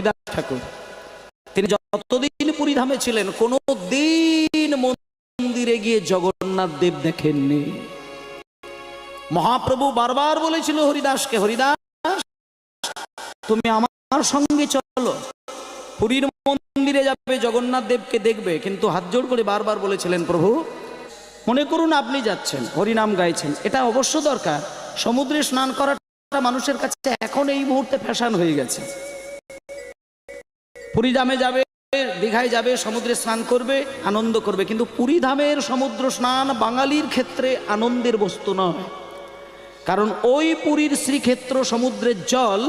হরিদাস ঠাকুর, তিনি যতদিন পুরীধামে ছিলেন কোনো দিন মন্দিরে গিয়ে জগন্নাথ দেব দেখেননি। মহাপ্রভু বারবার বলেছিল হরিদাসকে, হরিদাস তুমি আমার সঙ্গে চলো, পুরীর মন্দিরে যাবে, জগন্নাথ দেবকে দেখবে। কিন্তু হাত জোড় করে বারবার বলেছিলেন, প্রভু মনে করুন আপনি যাচ্ছেন, হরিনাম গাইছেন, এটা অবশ্য দরকার। সমুদ্রে স্নান করাটা মানুষের কাছে এখন এই মুহূর্তে ফ্যাশন হয়ে গেছে। পুরীধামে যাবে, দীঘায় যাবে, সমুদ্রে স্নান করবে, আনন্দ করবে, কিন্তু পুরীধামের সমুদ্র স্নান বাঙালির ক্ষেত্রে আনন্দের বস্তু নয়। কারণ ওই পুরীর শ্রীক্ষেত্র সমুদ্রের জল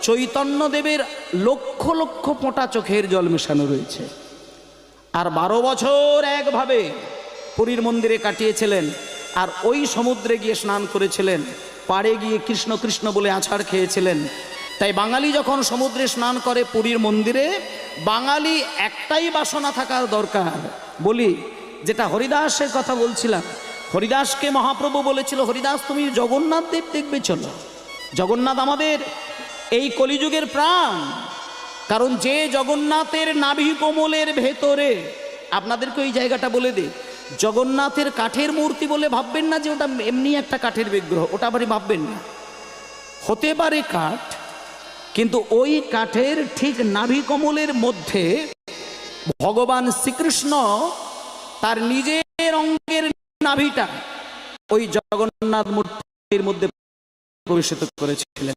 চৈতন্যদেবের লক্ষ লক্ষ ফোঁটা চোখের জল মেশানো রয়েছে। আর 12 বছর একভাবে পুরীর মন্দিরে কাটিয়েছিলেন, আর ওই সমুদ্রে গিয়ে স্নান করেছিলেন, পাড়ে গিয়ে কৃষ্ণ কৃষ্ণ বলে আছাড় খেয়েছিলেন। তাই বাঙালি যখন সমুদ্রে স্নান করে পুরীর মন্দিরে, বাঙালি একটাই বাসনা থাকার দরকার। বলি, যেটা হরিদাসের কথা বলছিলাম, হরিদাসকে মহাপ্রভু বলেছিল, হরিদাস তুমি জগন্নাথ দেব দেখবে চলো। জগন্নাথ আমাদের এই কলিযুগের প্রাণ। কারণ যে জগন্নাথের নাভি কোমলের ভেতরে, আপনাদেরকে ওই জায়গাটা বলে দে, জগন্নাথের কাঠের মূর্তি বলে ভাববেন না যে ওটা এমনি একটা কাঠের বিগ্রহ, ওটা আবার ভাববেন না। হতে পারে কাঠ, কিন্তু ওই কাঠের ঠিক নাভি কমলের মধ্যে ভগবান শ্রীকৃষ্ণ তার নিজের অঙ্গের নাভিটা ওই জগন্নাথ মূর্তির মধ্যে প্রবেশিত করেছিলেন।